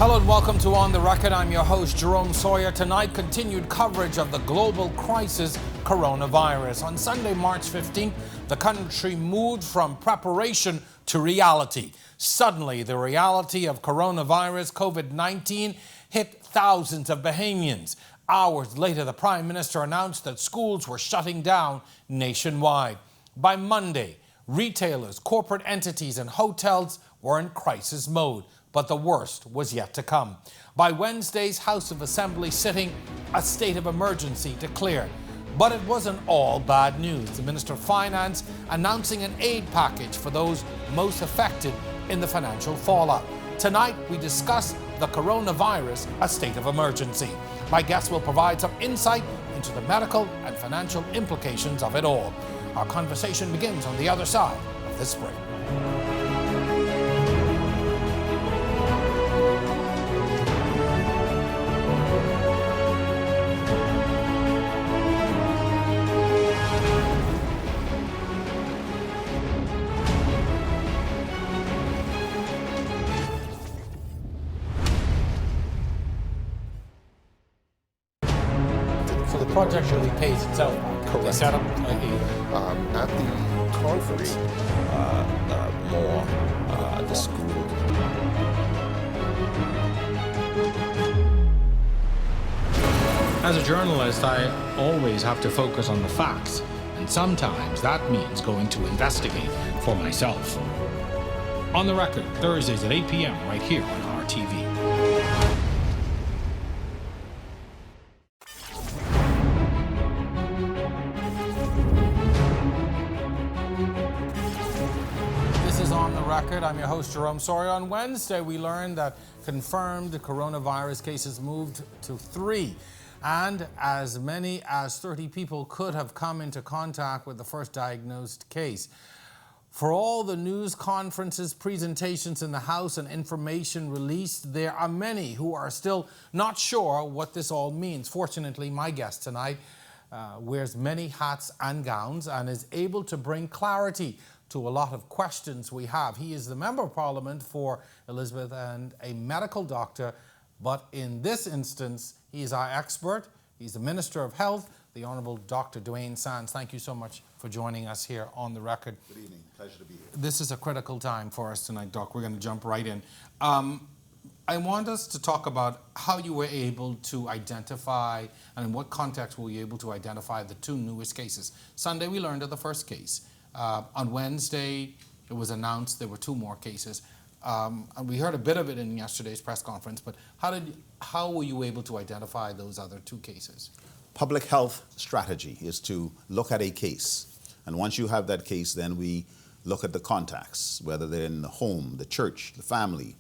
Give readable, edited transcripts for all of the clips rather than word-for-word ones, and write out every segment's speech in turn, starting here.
Hello and welcome to On the Record. I'm your host, Jerome Sawyer. Tonight, continued coverage of the global crisis, coronavirus. On Sunday, March 15th, the country moved from preparation to reality. Suddenly, the reality of coronavirus, COVID-19, hit thousands of Bahamians. Hours later, the Prime Minister announced that schools were shutting down nationwide. By Monday, retailers, corporate entities, and hotels were in crisis mode. But the worst was yet to come. By Wednesday's House of Assembly sitting, a state of emergency declared. But it wasn't all bad news. The Minister of Finance announcing an aid package for those most affected in the financial fallout. Tonight, we discuss the coronavirus, a state of emergency. My guests will provide some insight into the medical and financial implications of it all. Our conversation begins on the other side of this break. The project really pays itself. Correct. They set up at the conference, the school. As a journalist, I always have to focus on the facts, and sometimes that means going to investigate for myself. On the Record, Thursdays at 8 p.m. right here on RTV. I'm your host, Jerome Sawyer. On Wednesday, we learned that confirmed coronavirus cases moved to 3, and as many as 30 people could have come into contact with the first diagnosed case. For all the news conferences, presentations in the House, and information released, there are many who are still not sure what this all means. Fortunately, my guest tonight wears many hats and gowns and is able to bring clarity to a lot of questions we have. He is the Member of Parliament for Elizabeth and a medical doctor, but in this instance, he is our expert. He's the Minister of Health, the Honourable Dr. Duane Sands. Thank you so much for joining us here on the Record. Good evening. Pleasure to be here. This is a critical time for us tonight, Doc. We're going to jump right in. I want us to talk about how you were able to identify, and in what context were you able to identify the 2 newest cases. Sunday, we learned of the first case. On Wednesday, it was announced there were 2 more cases. And we heard a bit of it in yesterday's press conference, but how were you able to identify those other 2 cases? Public health strategy is to look at a case. And once you have that case, then we look at the contacts, whether they're in the home, the church, the family,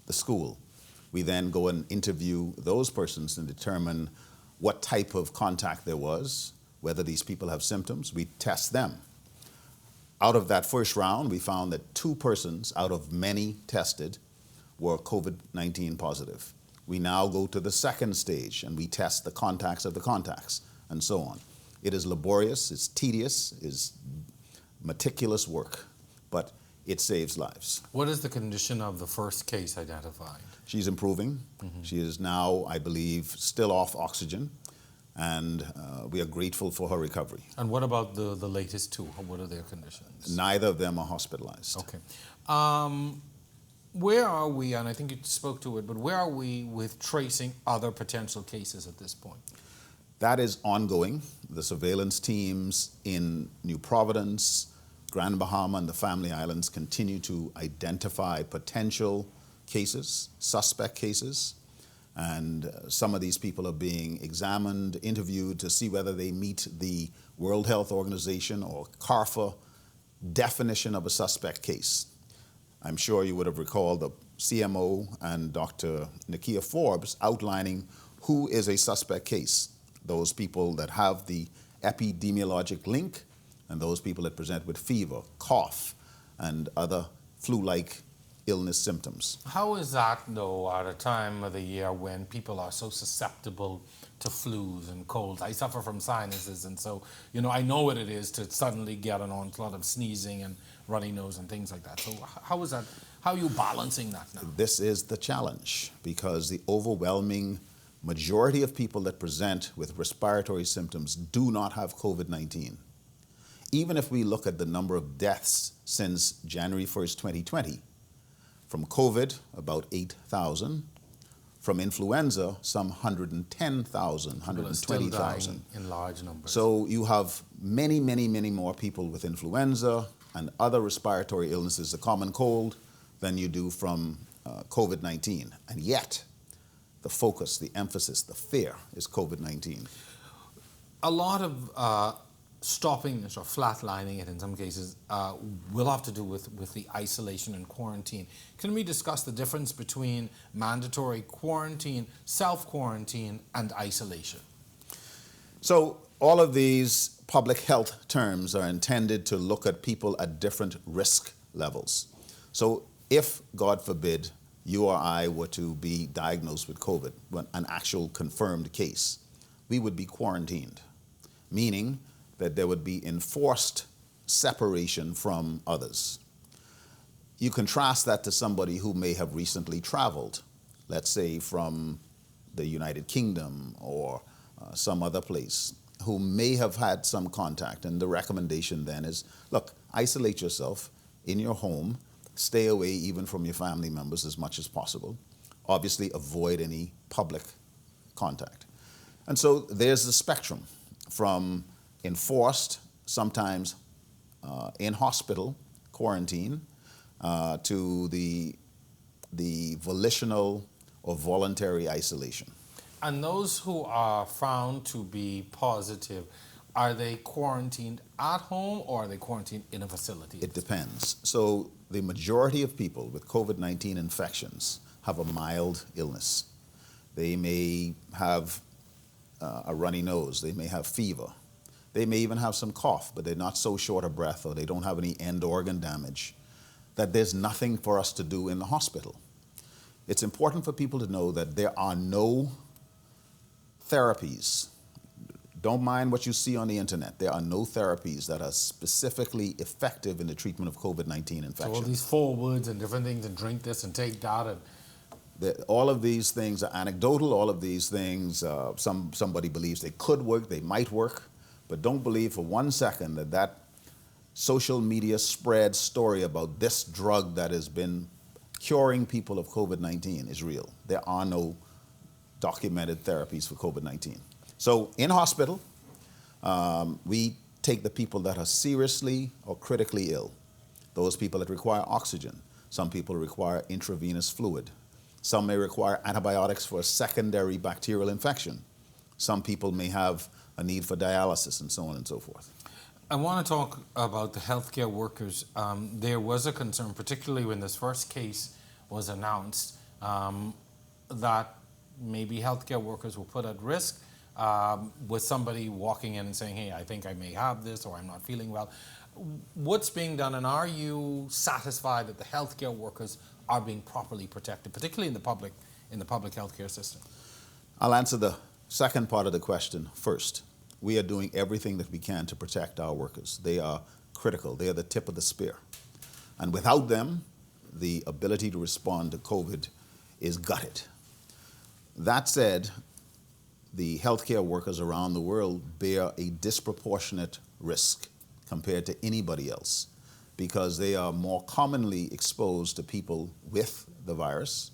the school. We then go and interview those persons and determine what type of contact there was, whether these people have symptoms. We test them. Out of that first round, we found that 2 persons out of many tested were COVID-19 positive. We now go to the second stage and we test the contacts of the contacts and so on. It is laborious, it's tedious, it's meticulous work, but it saves lives. What is the condition of the first case identified? She's improving. She is now, I believe, still off oxygen. And we are grateful for her recovery. And what about the latest 2? What are their conditions? Neither of them are hospitalized. Okay. Where are we, and I think you spoke to it, but where are we with tracing other potential cases at this point? That is ongoing. The surveillance teams in New Providence, Grand Bahama, and the Family Islands continue to identify potential cases, suspect cases. And some of these people are being examined, interviewed to see whether they meet the World Health Organization or CARPHA definition of a suspect case. I'm sure you would have recalled the CMO and Dr. Nakia Forbes outlining who is a suspect case. Those people that have the epidemiologic link and those people that present with fever, cough, and other flu-like illness symptoms. How is that, though, at a time of the year when people are so susceptible to flus and colds? I suffer from sinuses, and so, I know what it is to suddenly get an onslaught of sneezing and runny nose and things like that. So how is that? How are you balancing that now? This is the challenge, because the overwhelming majority of people that present with respiratory symptoms do not have COVID-19. Even if we look at the number of deaths since January 1st, 2020, from COVID, about 8,000, from influenza, some 110,000, 120,000. In large numbers. So you have many, many, many more people with influenza and other respiratory illnesses, the common cold, than you do from COVID-19. And yet, the focus, the emphasis, the fear is COVID-19. A lot of stopping this or flatlining it in some cases will have to do with the isolation and quarantine. Can we discuss the difference between mandatory quarantine, self-quarantine, and isolation? So all of these public health terms are intended to look at people at different risk levels. So if, God forbid, you or I were to be diagnosed with COVID, an actual confirmed case, we would be quarantined, meaning that there would be enforced separation from others. You contrast that to somebody who may have recently traveled, let's say from the United Kingdom or some other place, who may have had some contact. And the recommendation then is, look, isolate yourself in your home, stay away even from your family members as much as possible. Obviously, avoid any public contact. And so there's the spectrum from enforced, sometimes in hospital quarantine, to the volitional or voluntary isolation. And those who are found to be positive, are they quarantined at home or are they quarantined in a facility? It depends. So the majority of people with COVID-19 infections have a mild illness. They may have a runny nose, they may have fever, they may even have some cough, but they're not so short of breath or they don't have any end organ damage that there's nothing for us to do in the hospital. It's important for people to know that there are no therapies. Don't mind what you see on the internet. There are no therapies that are specifically effective in the treatment of COVID-19 infection. So all these forwards and different things, and drink this and take that, and all of these things are anecdotal. All of these things, somebody believes they could work, they might work, but don't believe for 1 second that social media spread story about this drug that has been curing people of COVID-19 is real. There are no documented therapies for COVID-19. So in hospital, we take the people that are seriously or critically ill, those people that require oxygen. Some people require intravenous fluid. Some may require antibiotics for a secondary bacterial infection. Some people may have a need for dialysis and so on and so forth. I want to talk about the healthcare workers. There was a concern, particularly when this first case was announced, that maybe healthcare workers were put at risk with somebody walking in and saying, hey, I think I may have this, or I'm not feeling well. What's being done, and are you satisfied that the healthcare workers are being properly protected, particularly in the public healthcare system? I'll answer the second part of the question first. We are doing everything that we can to protect our workers. They are critical. They are the tip of the spear. And without them, the ability to respond to COVID is gutted. That said, the healthcare workers around the world bear a disproportionate risk compared to anybody else because they are more commonly exposed to people with the virus,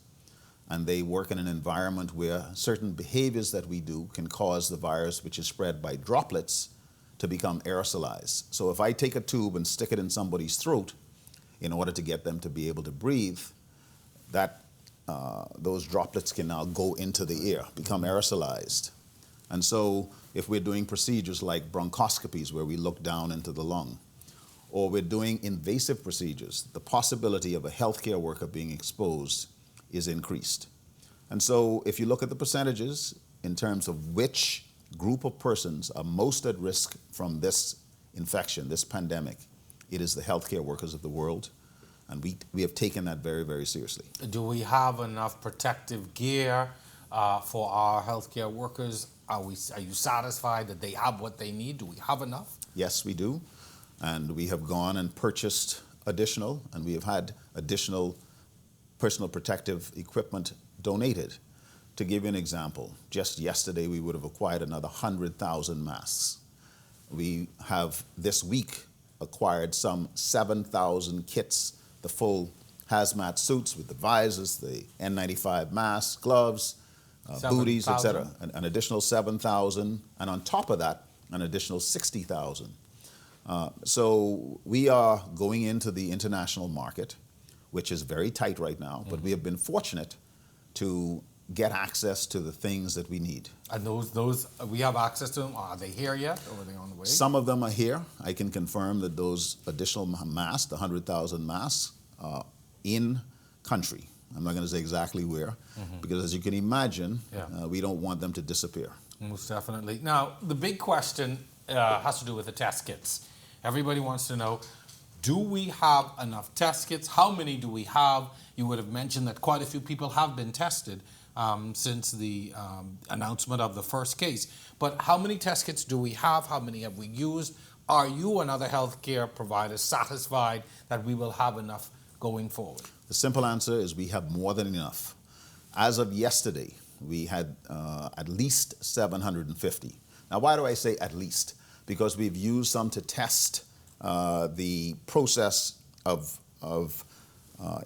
and they work in an environment where certain behaviors that we do can cause the virus, which is spread by droplets, to become aerosolized. So if I take a tube and stick it in somebody's throat in order to get them to be able to breathe, those droplets can now go into the air, become aerosolized. And so if we're doing procedures like bronchoscopies where we look down into the lung, or we're doing invasive procedures, the possibility of a healthcare worker being exposed is increased. And so if you look at the percentages in terms of which group of persons are most at risk from this infection, this pandemic, it is the healthcare workers of the world. And we have taken that very, very seriously. Do we have enough protective gear for our healthcare workers? Are you satisfied that they have what they need? Do we have enough? Yes, we do. And we have gone and purchased additional, and we have had additional personal protective equipment donated. To give you an example, just yesterday we would have acquired another 100,000 masks. We have this week acquired some 7,000 kits, the full hazmat suits with the visors, the N95 masks, gloves, booties, etc. An additional 7,000, and on top of that, an additional 60,000. So we are going into the international market, which is very tight right now, but we have been fortunate to get access to the things that we need. And those we have access to them. Are they here yet, or are they on the way? Some of them are here. I can confirm that those additional masks, the 100,000 masks, are in country. I'm not going to say exactly where, because as you can imagine, we don't want them to disappear. Most definitely. Now, the big question has to do with the test kits. Everybody wants to know, do we have enough test kits? How many do we have? You would have mentioned that quite a few people have been tested since the announcement of the first case. But how many test kits do we have? How many have we used? Are you and other healthcare providers satisfied that we will have enough going forward? The simple answer is we have more than enough. As of yesterday, we had at least 750. Now, why do I say at least? Because we've used some to test the process of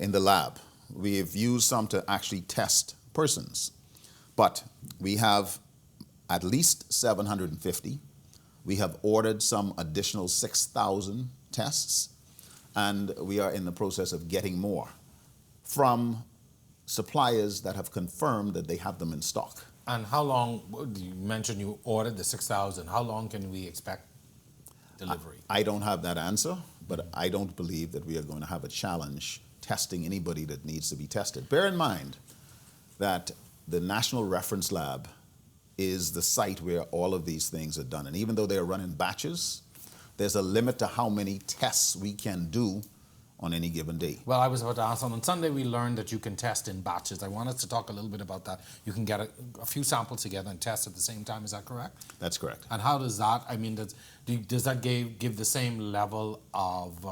in the lab. We have used some to actually test persons. But we have at least 750. We have ordered some additional 6,000 tests, and we are in the process of getting more from suppliers that have confirmed that they have them in stock. And how long, you mentioned you ordered the 6,000, how long can we expect delivery? I don't have that answer, but I don't believe that we are going to have a challenge testing anybody that needs to be tested. Bear in mind that the National Reference Lab is the site where all of these things are done. And even though they are run in batches, there's a limit to how many tests we can do on any given day. Well, I was about to ask, on Sunday we learned that you can test in batches. I want us to talk a little bit about that. You can get a few samples together and test at the same time, is that correct? That's correct. And how does that, I mean, does that give the same level of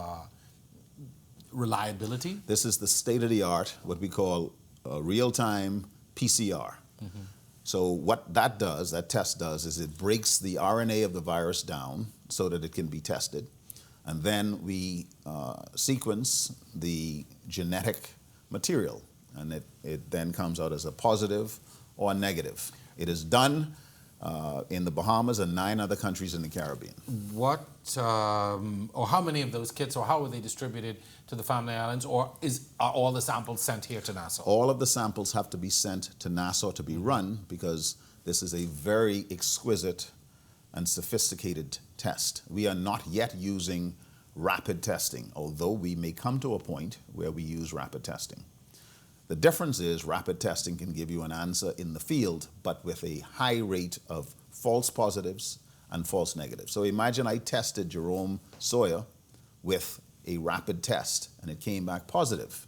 reliability? This is the state-of-the-art, what we call real-time PCR. So what that does, that test does, is it breaks the RNA of the virus down so that it can be tested. And then we sequence the genetic material, and it then comes out as a positive or a negative. It is done in the Bahamas and 9 other countries in the Caribbean. What, or how many of those kits, or how are they distributed to the Family Islands, or are all the samples sent here to Nassau? All of the samples have to be sent to Nassau to be run, because this is a very exquisite and sophisticated test. We are not yet using rapid testing, although we may come to a point where we use rapid testing. The difference is rapid testing can give you an answer in the field, but with a high rate of false positives and false negatives. So imagine I tested Jerome Sawyer with a rapid test and it came back positive.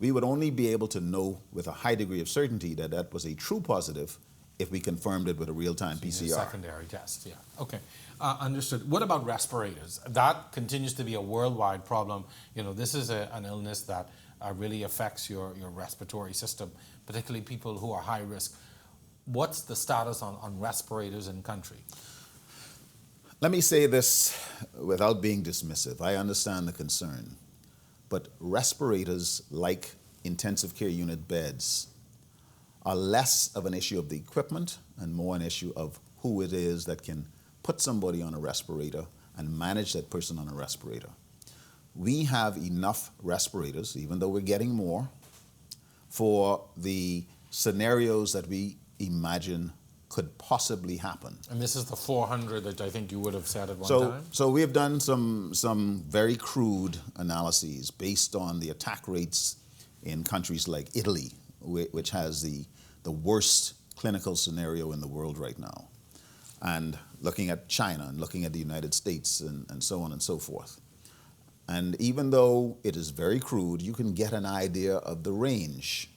We would only be able to know with a high degree of certainty that that was a true positive if we confirmed it with a real-time PCR. Secondary test, yeah. Okay, understood. What about respirators? That continues to be a worldwide problem. You know, this is an illness that really affects your respiratory system, particularly people who are high risk. What's the status on respirators in country? Let me say this without being dismissive. I understand the concern, but respirators, like intensive care unit beds, are less of an issue of the equipment and more an issue of who it is that can put somebody on a respirator and manage that person on a respirator. We have enough respirators, even though we're getting more, for the scenarios that we imagine could possibly happen. And this is the 400 that I think you would have said at one time? So we have done some very crude analyses based on the attack rates in countries like Italy, which has the worst clinical scenario in the world right now, and looking at China and looking at the United States and so on and so forth. And even though it is very crude, you can get an idea of the range,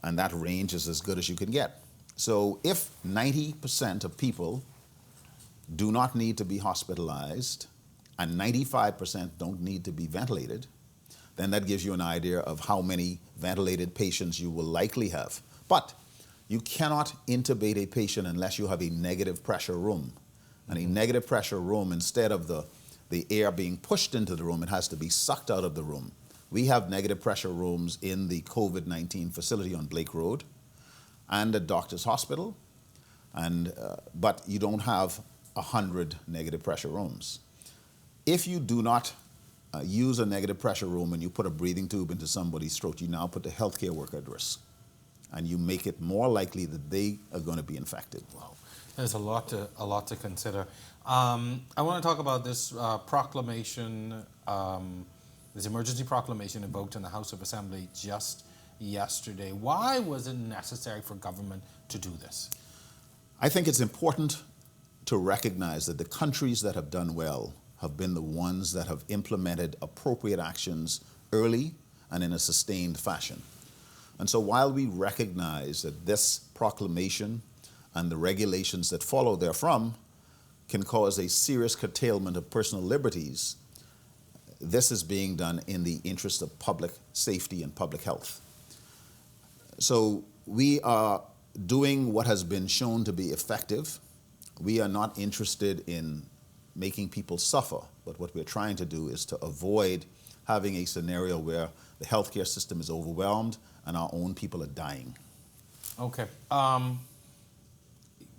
and that range is as good as you can get. So if 90% of people do not need to be hospitalized and 95% don't need to be ventilated, then that gives you an idea of how many ventilated patients you will likely have. But you cannot intubate a patient unless you have a negative pressure room. And a negative pressure room, instead of the air being pushed into the room, it has to be sucked out of the room. We have negative pressure rooms in the COVID-19 facility on Blake Road and at Doctors Hospital, but you don't have 100 negative pressure rooms. If you do not use a negative pressure room and you put a breathing tube into somebody's throat, you now put the healthcare worker at risk, and you make it more likely that they are going to be infected. Wow. There's a lot to consider. I want to talk about this proclamation, this emergency proclamation invoked in the House of Assembly just yesterday. Why was it necessary for government to do this? I think it's important to recognize that the countries that have done well have been the ones that have implemented appropriate actions early and in a sustained fashion. And so while we recognize that this proclamation and the regulations that follow therefrom can cause a serious curtailment of personal liberties, this is being done in the interest of public safety and public health. So we are doing what has been shown to be effective. We are not interested in making people suffer, but what we're trying to do is to avoid having a scenario where the healthcare system is overwhelmed and our own people are dying. Okay.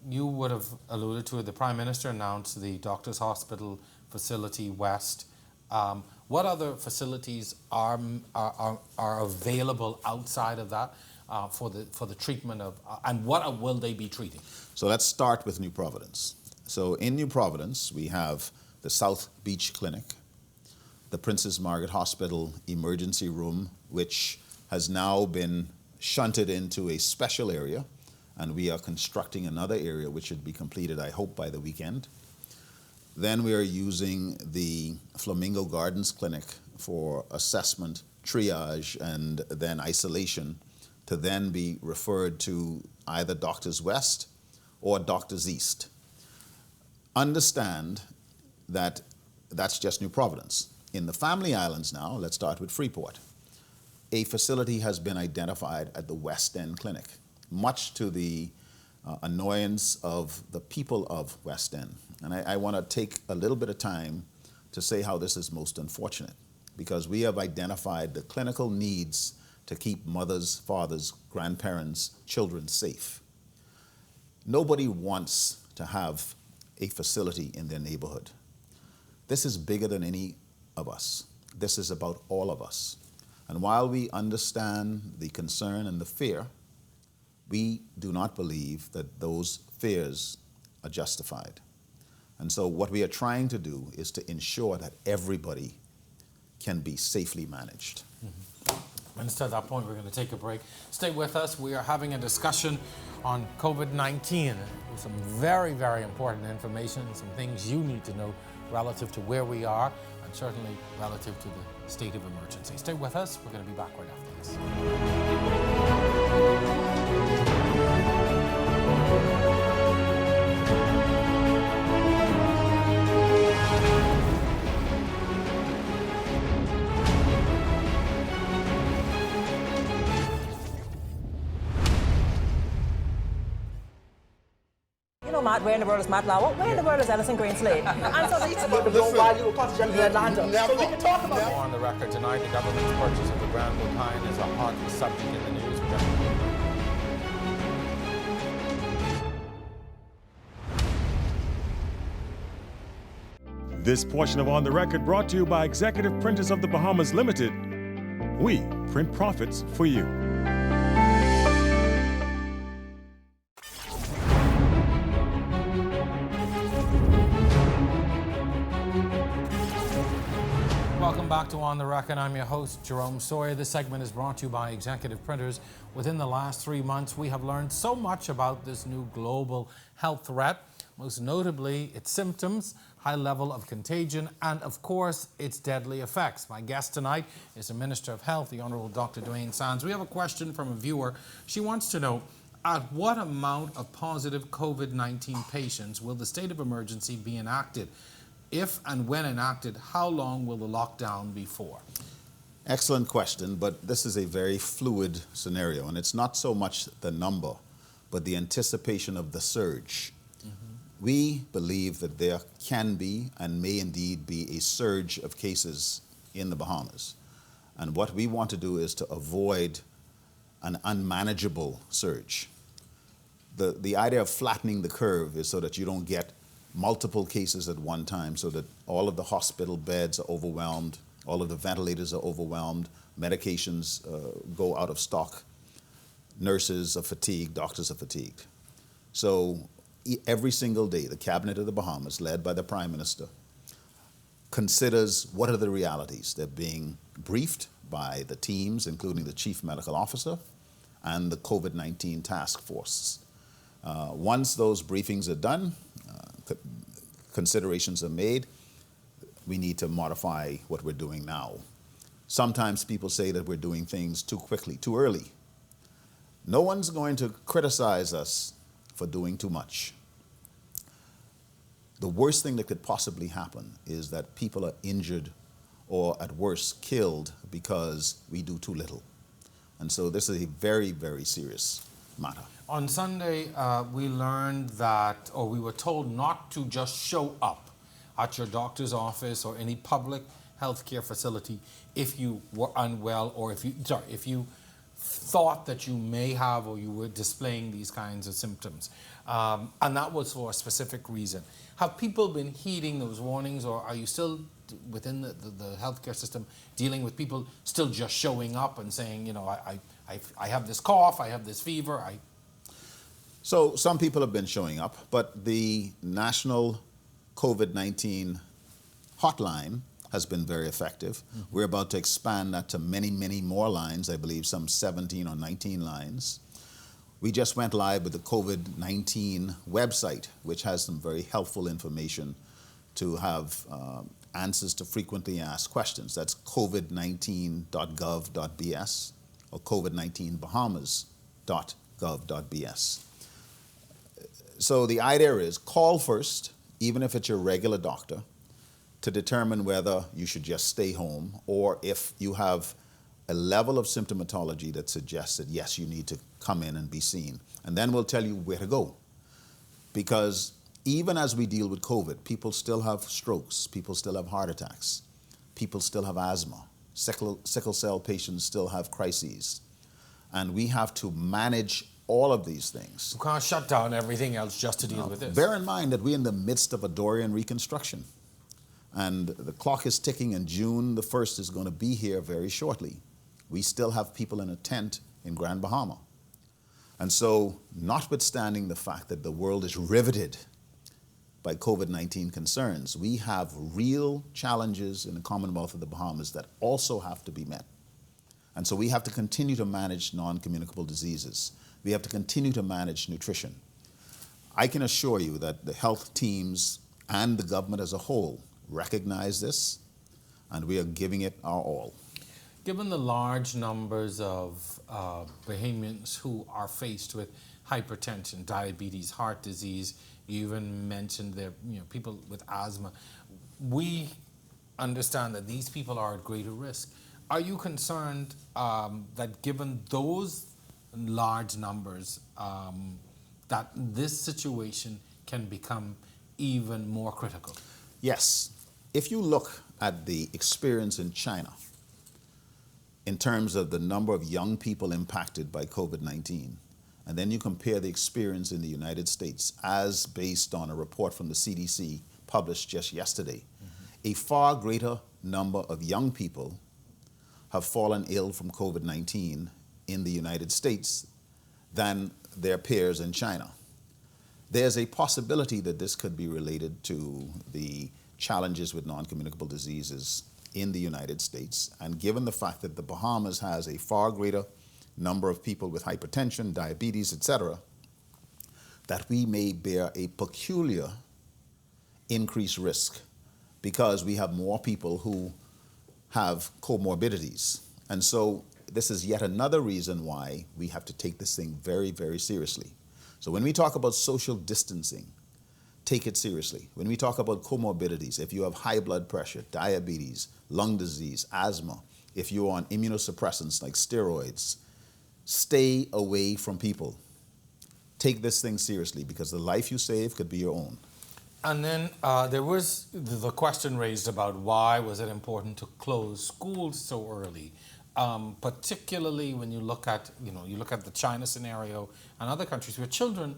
You would have alluded to it. The Prime Minister announced the Doctors Hospital Facility West. What other facilities are available outside of that for the treatment of, and what will they be treating? So let's start with New Providence. So in New Providence, we have the South Beach Clinic, the Princess Margaret Hospital Emergency Room, which has now been shunted into a special area, and we are constructing another area which should be completed, I hope, by the weekend. Then we are using the Flamingo Gardens Clinic for assessment, triage, and then isolation, to then be referred to either Doctors West or Doctors East. Understand that that's just New Providence. In the Family Islands now, let's start with Freeport. A facility has been identified at the West End Clinic, much to the annoyance of the people of West End. And I want to take a little bit of time to say how this is most unfortunate, because we have identified the clinical needs to keep mothers, fathers, grandparents, children safe. Nobody wants to have a facility in their neighborhood. This is bigger than any of us. This is about all of us. And while we understand the concern and the fear, we do not believe that those fears are justified. And so what we are trying to do is to ensure that everybody can be safely managed. Mm-hmm. Minister, at that point, we're going to take a break. Stay with us. We are having a discussion on COVID-19 with some very, very important information, some things you need to know relative to where we are and certainly relative to the state of emergency. Stay with us. We're going to be back right after this. Matt, where in the world is Matt Lowell? Where in the world is Alison Greenslade? And so these about to know why you were concentrating in Atlanta. So we can talk about it. On the record tonight, the government's purchase of the Granville Pine is a hot subject in the news. This portion of On the Record brought to you by Executive Printers of the Bahamas Limited. We print profits for you. Welcome back to On the Record. I'm your host, Jerome Sawyer. This segment is brought to you by Executive Printers. Within the last 3 months, we have learned so much about this new global health threat, most notably its symptoms, high level of contagion, and of course, its deadly effects. My guest tonight is the Minister of Health, the Honourable Dr. Duane Sands. We have a question from a viewer. She wants to know, at what amount of positive COVID-19 patients will the state of emergency be enacted? If and when enacted, how long will the lockdown be for? Excellent question, but this is a very fluid scenario, and it's not so much the number, but the anticipation of the surge. We believe that there can be and may indeed be a surge of cases in the Bahamas. And what we want to do is to avoid an unmanageable surge. The idea of flattening the curve is so that you don't get multiple cases at one time, so that all of the hospital beds are overwhelmed, all of the ventilators are overwhelmed, medications go out of stock, nurses are fatigued, doctors are fatigued. So every single day, the Cabinet of the Bahamas, led by the Prime Minister, considers what are the realities. They're being briefed by the teams, including the Chief Medical Officer and the COVID-19 task force. Once those briefings are done, considerations are made, we need to modify what we're doing now. Sometimes people say that we're doing things too quickly, too early. No one's going to criticize us for doing too much. The worst thing that could possibly happen is that people are injured or at worst killed because we do too little. And so this is a very, very serious matter. On Sunday, we learned that, or we were told not to just show up at your doctor's office or any public healthcare facility if you were unwell or if you thought that you may have or you were displaying these kinds of symptoms. And that was for a specific reason. Have people been heeding those warnings, or are you still within the healthcare system dealing with people still just showing up and saying, you know, I have this cough, I have this fever? So some people have been showing up, but the National COVID-19 hotline has been very effective. We're about to expand that to many, many more lines, I believe some 17 or 19 lines. We just went live with the COVID-19 website, which has some very helpful information to have answers to frequently asked questions. That's covid19.gov.bs or covid19bahamas.gov.bs. So the idea is call first, even if it's your regular doctor, to determine whether you should just stay home or if you have a level of symptomatology that suggests that, yes, you need to come in and be seen. And then we'll tell you where to go. Because even as we deal with COVID, people still have strokes, people still have heart attacks, people still have asthma, sickle cell patients still have crises. And we have to manage all of these things. You can't shut down everything else just to deal with this. Bear in mind that we're in the midst of a Dorian reconstruction. And the clock is ticking, and June the 1st is going to be here very shortly. We still have people in a tent in Grand Bahama. And so, notwithstanding the fact that the world is riveted by COVID-19 concerns, we have real challenges in the Commonwealth of the Bahamas that also have to be met. And so we have to continue to manage non-communicable diseases. We have to continue to manage nutrition. I can assure you that the health teams and the government as a whole recognize this, and we are giving it our all. Given the large numbers of Bahamians who are faced with hypertension, diabetes, heart disease, you even mentioned there, people with asthma, we understand that these people are at greater risk. Are you concerned that given those large numbers, that this situation can become even more critical? Yes. If you look at the experience in China, in terms of the number of young people impacted by COVID-19, and then you compare the experience in the United States as based on a report from the CDC published just yesterday, a far greater number of young people have fallen ill from COVID-19 in the United States than their peers in China. There's a possibility that this could be related to the challenges with non-communicable diseases in the United States, and given the fact that the Bahamas has a far greater number of people with hypertension, diabetes, etc., that we may bear a peculiar increased risk because we have more people who have comorbidities. And so this is yet another reason why we have to take this thing very, very seriously. So when we talk about social distancing, take it seriously. When we talk about comorbidities, if you have high blood pressure, diabetes, lung disease, asthma, if you're on immunosuppressants like steroids, stay away from people. Take this thing seriously because the life you save could be your own. And then there was the question raised about why was it important to close schools so early, particularly when you look at the China scenario and other countries where children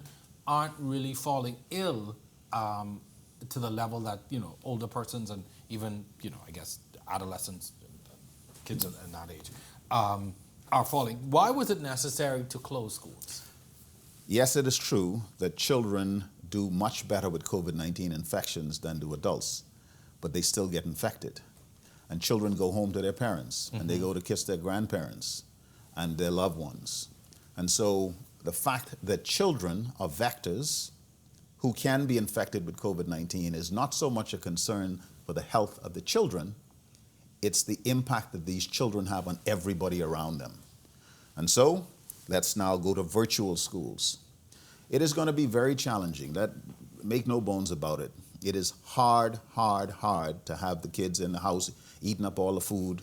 aren't really falling ill to the level that older persons and even I guess adolescents, kids in that age, are falling. Why was it necessary to close schools? Yes, it is true that children do much better with COVID-19 infections than do adults, but they still get infected. And children go home to their parents, and they go to kiss their grandparents and their loved ones. And so the fact that children are vectors who can be infected with COVID-19 is not so much a concern for the health of the children, it's the impact that these children have on everybody around them. And so let's now go to virtual schools. It is going to be very challenging. Make no bones about it. It is hard to have the kids in the house eating up all the food,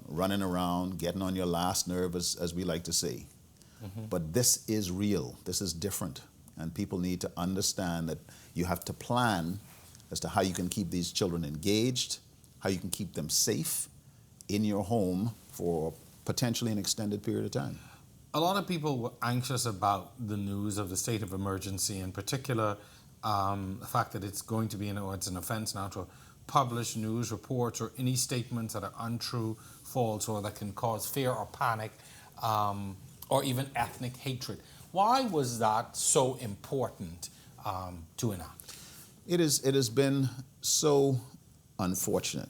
running around, getting on your last nerve, as we like to say. But this is real. This is different. And people need to understand that you have to plan as to how you can keep these children engaged, how you can keep them safe in your home for potentially an extended period of time. A lot of people were anxious about the news of the state of emergency, in particular the fact that it's going to be it's an offense now to publish news reports or any statements that are untrue, false, or that can cause fear or panic or even ethnic hatred. Why was that so important to enact? It has been so unfortunate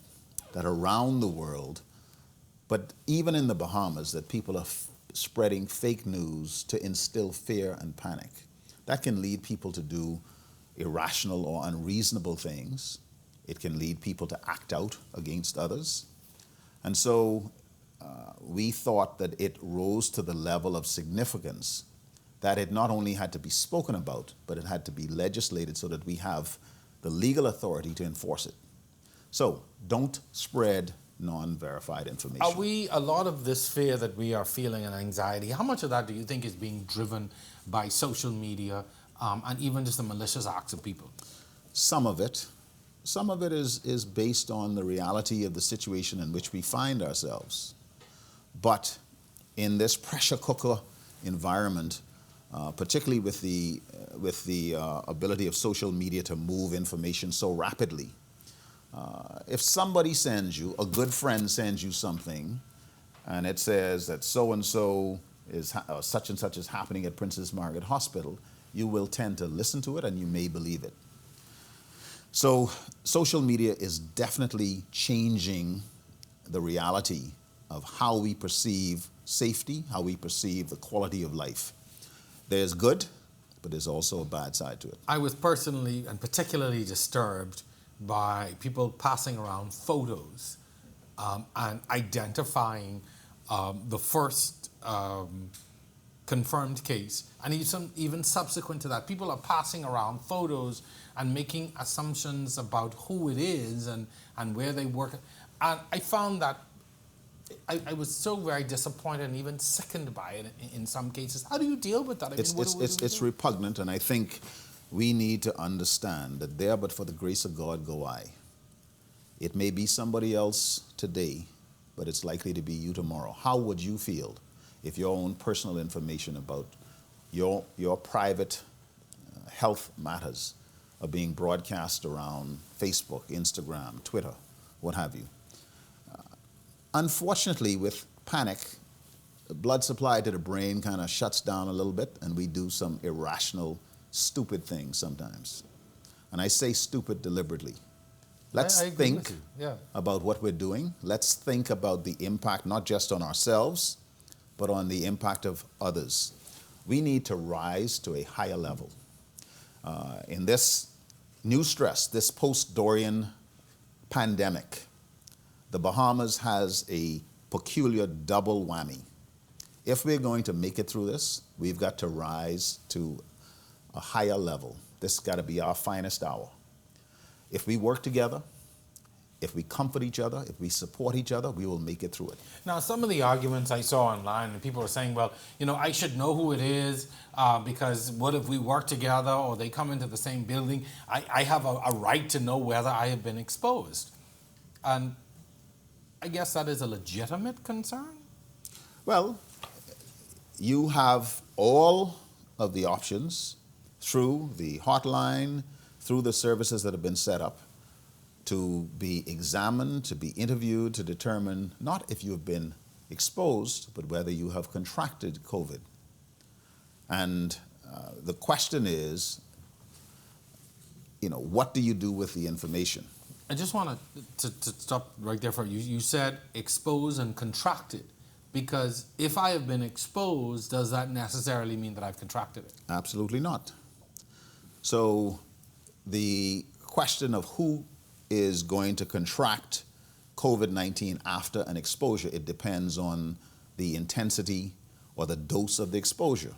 that around the world, but even in the Bahamas, that people are spreading fake news to instill fear and panic. That can lead people to do irrational or unreasonable things. It can lead people to act out against others. And so we thought that it rose to the level of significance that it not only had to be spoken about, but it had to be legislated so that we have the legal authority to enforce it. So don't spread non-verified information. A lot of this fear that we are feeling and anxiety, how much of that do you think is being driven by social media and even just the malicious acts of people? Some of it. Some of it is based on the reality of the situation in which we find ourselves. But in this pressure cooker environment, particularly with the ability of social media to move information so rapidly, if somebody sends you, a good friend sends you something, and it says that so-and-so is, such and such is happening at Princess Margaret Hospital, you will tend to listen to it and you may believe it. So social media is definitely changing the reality of how we perceive safety, how we perceive the quality of life. There's good, but there's also a bad side to it. I was personally and particularly disturbed by people passing around photos and identifying the first confirmed case, and even subsequent to that, people are passing around photos and making assumptions about who it is and where they work. And I found that I was so very disappointed and even sickened by it in some cases. How do you deal with that? It's repugnant, and I think we need to understand that there but for the grace of God go I. It may be somebody else today, but it's likely to be you tomorrow. How would you feel if your own personal information about your private health matters are being broadcast around Facebook, Instagram, Twitter, what have you? Unfortunately, with panic, the blood supply to the brain kind of shuts down a little bit, and we do some irrational, stupid things sometimes. And I say stupid deliberately. Let's think about what we're doing. Let's think about the impact, not just on ourselves, but on the impact of others. We need to rise to a higher level. In this new stress, this post-Dorian pandemic, the Bahamas has a peculiar double whammy. If we're going to make it through this, we've got to rise to a higher level. this has got to be our finest hour. If we work together, if we comfort each other, if we support each other, we will make it through it. Now, some of the arguments I saw online, and people are saying, well, I should know who it is because what if we work together or they come into the same building? I have a right to know whether I have been exposed. And I guess that is a legitimate concern. Well, you have all of the options through the hotline, through the services that have been set up to be examined, to be interviewed, to determine not if you have been exposed, but whether you have contracted COVID. And the question is, what do you do with the information? I just want to stop right there for you. You said exposed and contracted. Because if I have been exposed, does that necessarily mean that I've contracted it? Absolutely not. So the question of who is going to contract COVID-19 after an exposure, it depends on the intensity or the dose of the exposure.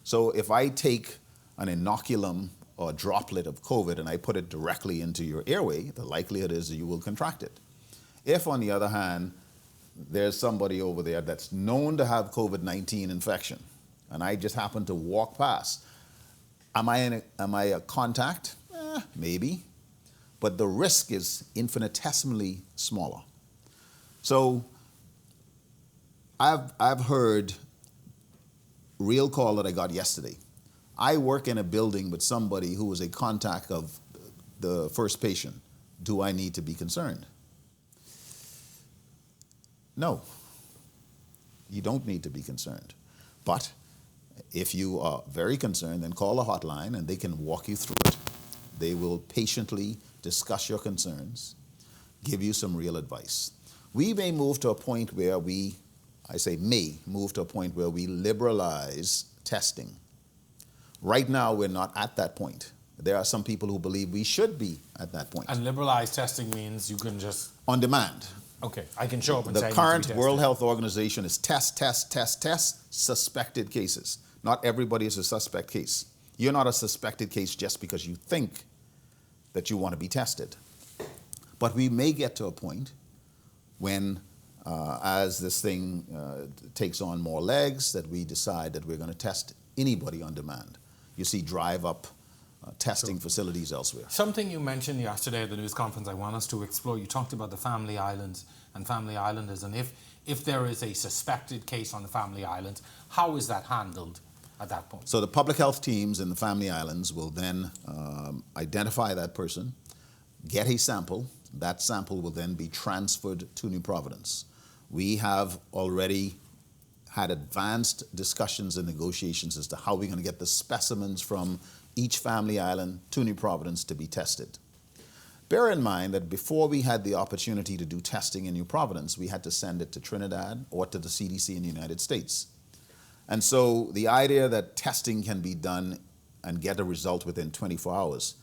So if I take an inoculum or a droplet of COVID and I put it directly into your airway, the likelihood is that you will contract it. If, on the other hand, there's somebody over there that's known to have COVID-19 infection, and I just happen to walk past, am I a contact? Maybe. But the risk is infinitesimally smaller. So I've heard real call that I got yesterday. I work in a building with somebody who was a contact of the first patient. Do I need to be concerned? No, you don't need to be concerned. But if you are very concerned, then call a hotline and they can walk you through it. They will patiently discuss your concerns, give you some real advice. We may move to a point where we liberalize testing. Right now, we're not at that point. There are some people who believe we should be at that point. And liberalized testing means you can just... On demand. Okay, I can show up and say... The current World Health Organization is test, suspected cases. Not everybody is a suspect case. You're not a suspected case just because you think that you want to be tested. But we may get to a point when, as this thing takes on more legs, that we decide that we're going to test anybody on demand. You see drive-up testing facilities elsewhere. Something you mentioned yesterday at the news conference I want us to explore. You talked about the family islands and family islanders, and if there is a suspected case on the family islands, how is that handled at that point? So the public health teams in the family islands will then identify that person, get a sample. That sample will then be transferred to New Providence. We have already had advanced discussions and negotiations as to how we're going to get the specimens from each family island to New Providence to be tested. Bear in mind that before we had the opportunity to do testing in New Providence, we had to send it to Trinidad or to the CDC in the United States. And so the idea that testing can be done and get a result within 24 hours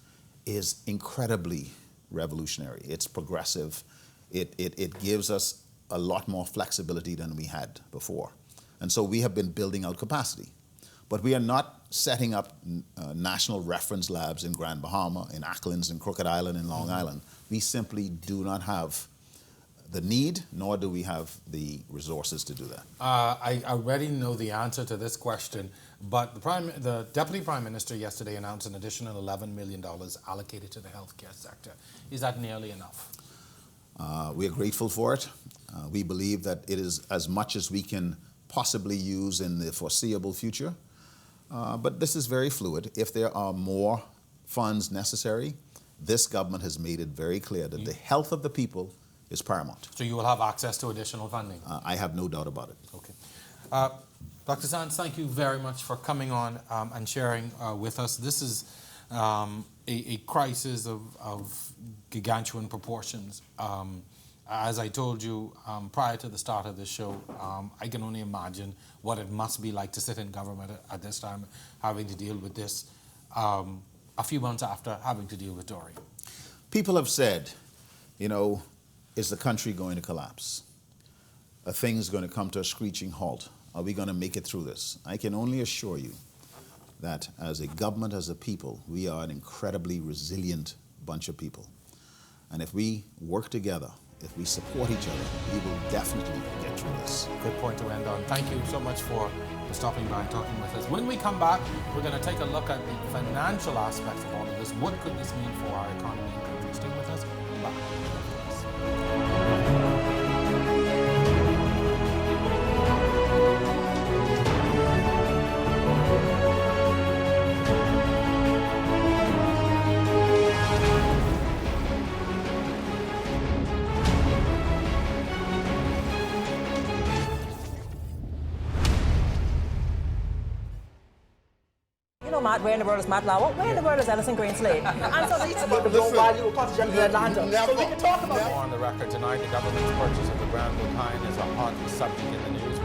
is incredibly revolutionary. It's progressive. It gives us a lot more flexibility than we had before. And so we have been building out capacity. But we are not setting up national reference labs in Grand Bahama, in Acklins, in Crooked Island, in Long Island. We simply do not have the need, nor do we have the resources to do that. I already know the answer to this question, but the Deputy Prime Minister yesterday announced an additional $11 million allocated to the healthcare sector. Is that nearly enough? We are grateful for it. We believe that it is as much as we can possibly use in the foreseeable future. But this is very fluid. If there are more funds necessary, this government has made it very clear that the health of the people is paramount. So you will have access to additional funding? I have no doubt about it. Okay. Dr. Sands, thank you very much for coming on and sharing with us. This is a crisis of gargantuan proportions. As I told you prior to the start of this show, I can only imagine what it must be like to sit in government at this time, having to deal with this a few months after having to deal with Dorian. People have said, is the country going to collapse? Are things going to come to a screeching halt? Are we going to make it through this? I can only assure you that as a government, as a people, we are an incredibly resilient bunch of people. And if we work together, if we support each other, we will definitely get through this. Good point to end on. Thank you so much for stopping by and talking with us. When we come back, we're going to take a look at the financial aspects of all of this. What could this mean for our economy and country? Stay with us. Back. Matt, where in the world is Matt Lauer? Where in the world is Alison Greenslade? And so it's about the low value cottage in Atlanta. So we can talk about it. On the record tonight, the government's purchase of the Grand Lupine is a hot subject in the news.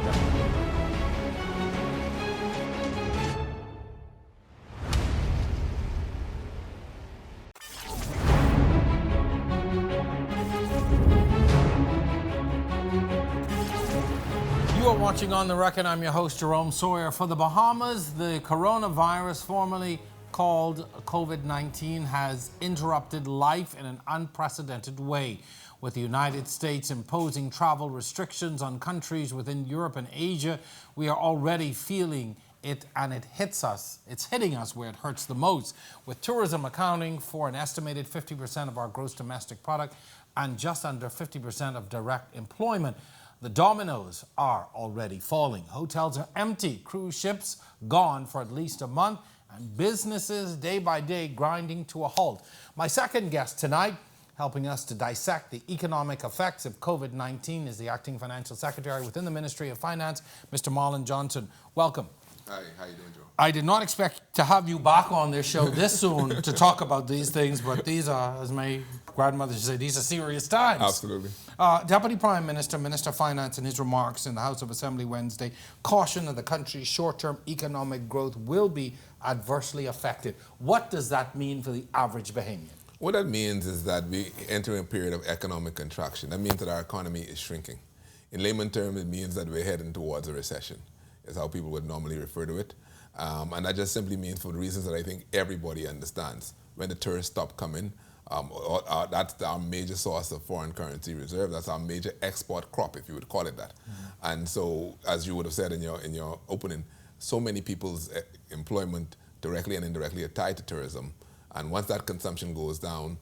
You are watching On the Record. I'm your host, Jerome Sawyer. For the Bahamas, the coronavirus, formerly called COVID-19, has interrupted life in an unprecedented way. With the United States imposing travel restrictions on countries within Europe and Asia, we are already feeling it, and it hits us. It's hitting us where it hurts the most. With tourism accounting for an estimated 50% of our gross domestic product and just under 50% of direct employment, the dominoes are already falling. Hotels are empty, cruise ships gone for at least a month, and businesses day by day grinding to a halt. My second guest tonight, helping us to dissect the economic effects of COVID-19, is the Acting Financial Secretary within the Ministry of Finance, Mr. Marlon Johnson. Welcome. Hi, how you doing, Joe? I did not expect to have you back on this show this soon to talk about these things, but these are, as my grandmother used to say, these are serious times. Absolutely. Deputy Prime Minister, Minister of Finance, in his remarks in the House of Assembly Wednesday, cautioned that the country's short-term economic growth will be adversely affected. What does that mean for the average Bahamian? What that means is that we enter a period of economic contraction. That means that our economy is shrinking. In layman terms, it means that we're heading towards a recession, is how people would normally refer to it. And that just simply means, for the reasons that I think everybody understands, when the tourists stop coming, that's our major source of foreign currency reserve. That's our major export crop, if you would call it that. And so, as you would have said in your opening, so many people's employment directly and indirectly are tied to tourism. And once that consumption goes down,